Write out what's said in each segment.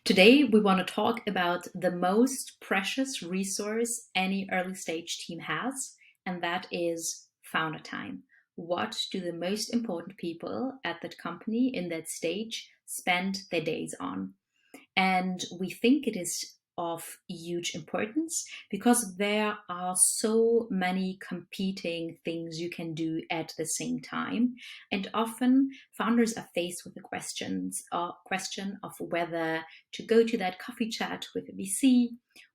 Today, we want to talk about the most precious resource any early stage team has, and that is founder time. What do the most important people at that company in that stage spend their days on? And we think it is of huge importance because there are so many competing things you can do at the same time. And often founders are faced with the question of whether to go to that coffee chat with a VC,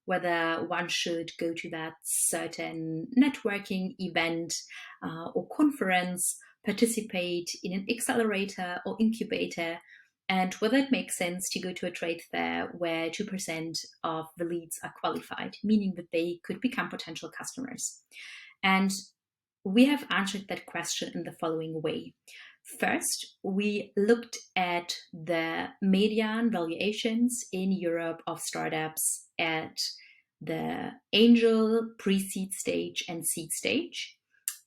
whether one should go to that certain networking event or conference, participate in an accelerator or incubator, and whether it makes sense to go to a trade fair where 2% of the leads are qualified, meaning that they could become potential customers. And we have answered that question in the following way. First, we looked at the median valuations in Europe of startups at the angel, pre-seed stage, and seed stage,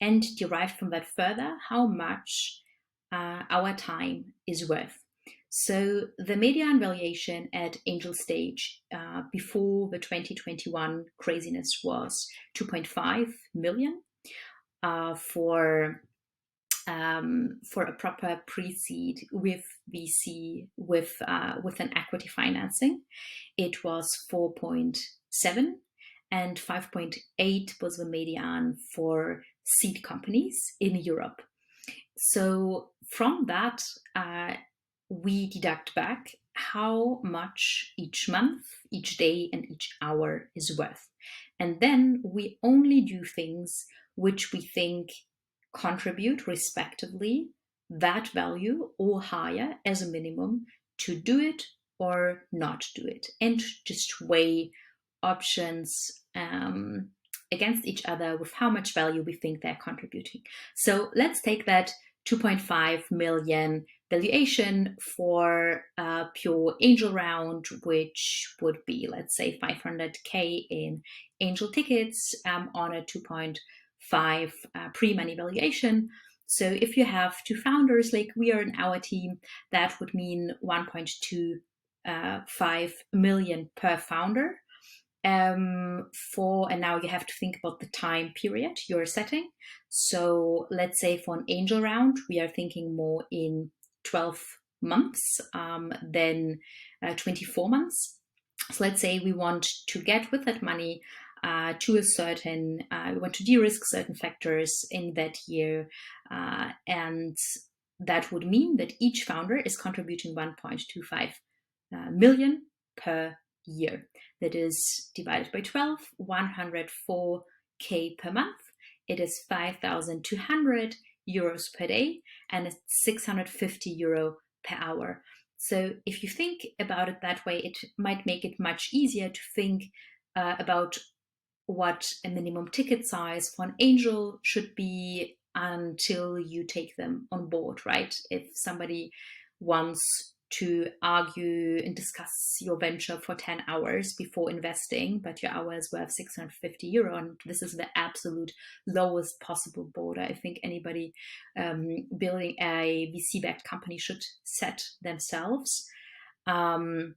and derived from that further how much our time is worth. So the median valuation at angel stage before the 2021 craziness was 2.5 million for a proper pre-seed with VC with an equity financing. It was 4.7, and 5.8 was the median for seed companies in Europe. So from that, we deduct back how much each month, each day, and each hour is worth. And then we only do things which we think contribute respectively that value or higher as a minimum to do it or not do it, and just weigh options against each other with how much value we think they're contributing. So let's take that 2.5 million valuation for a pure angel round, which would be, let's say, 500K in angel tickets on a 2.5 pre-money valuation. So if you have two founders like we are in our team, that would mean 1.25 million per founder. And now you have to think about the time period you're setting. So let's say for an angel round, we are thinking more in 12 months than 24 months. So let's say we want to get with that money to a certain, we want to de-risk certain factors in that year. And that would mean that each founder is contributing 1.25 million per year. That is divided by 12, 104K per month. It is 5,200 euros per day, and it's 650 euro per hour. So if you think about it that way, it might make it much easier to think about what a minimum ticket size for an angel should be until you take them on board, right? If somebody wants to argue and discuss your venture for 10 hours before investing, but your hour is worth 650 euro, and this is the absolute lowest possible border I think anybody building a VC-backed company should set themselves, then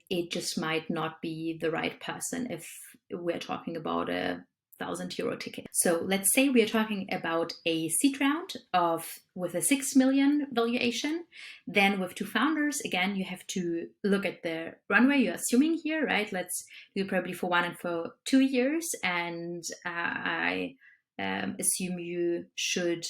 it just might not be the right person if we're talking about a 1,000 euro ticket. So let's say we are talking about a seed round with a 6 million valuation. Then with two founders, again, you have to look at the runway you're assuming here, right? Let's do probably for 1 and for 2 years. And I assume you should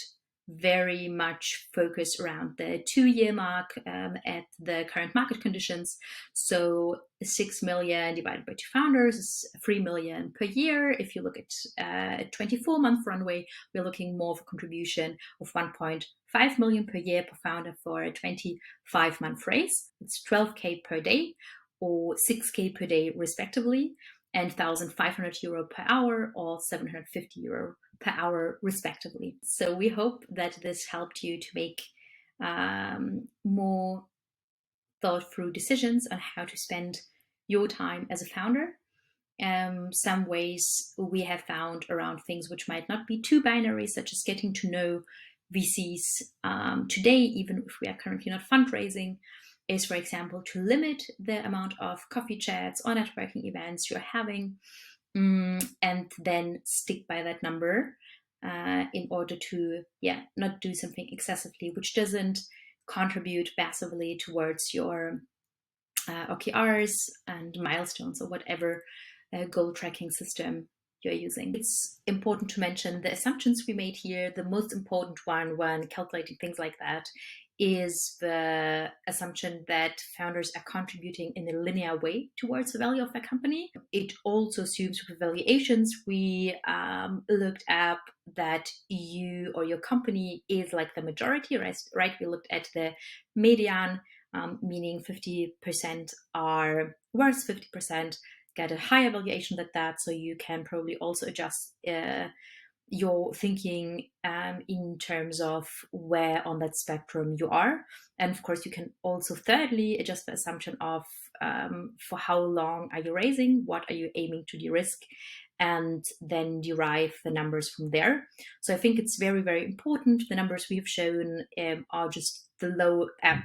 very much focus around the 2-year mark at the current market conditions. So 6 million divided by two founders is 3 million per year. If you look at a 24-month runway, we're looking more of a contribution of 1.5 million per year per founder for a 25-month race. It's 12K per day or 6K per day respectively, and 1,500 euro per hour or 750 euro per hour respectively. So we hope that this helped you to make more thought through decisions on how to spend your time as a founder. Some ways we have found around things which might not be too binary, such as getting to know VCs today, even if we are currently not fundraising, is, for example, to limit the amount of coffee chats or networking events you're having, and then stick by that number in order to, not do something excessively which doesn't contribute massively towards your OKRs and milestones or whatever goal tracking system you're using. It's important to mention the assumptions we made here. The most important one when calculating things like that is the assumption that founders are contributing in a linear way towards the value of their company. It also assumes with valuations we looked at that you or your company is like the majority, right? We looked at the median, meaning 50% are worth, 50% get a higher valuation than that. So you can probably also adjust your thinking in terms of where on that spectrum you are. And of course, you can also thirdly adjust the assumption of for how long are you raising, what are you aiming to de-risk, and then derive the numbers from there. So I think it's very, very important. The numbers we've shown are just the low, are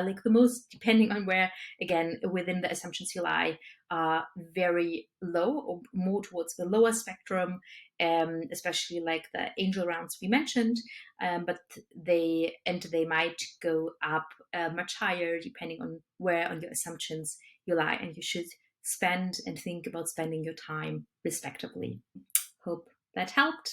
like the most, depending on where, again, within the assumptions you lie, are very low or more towards the lower spectrum, especially like the angel rounds we mentioned, but they might go up much higher depending on where on your assumptions you lie, and you should spend and think about spending your time respectively. Hope that helped.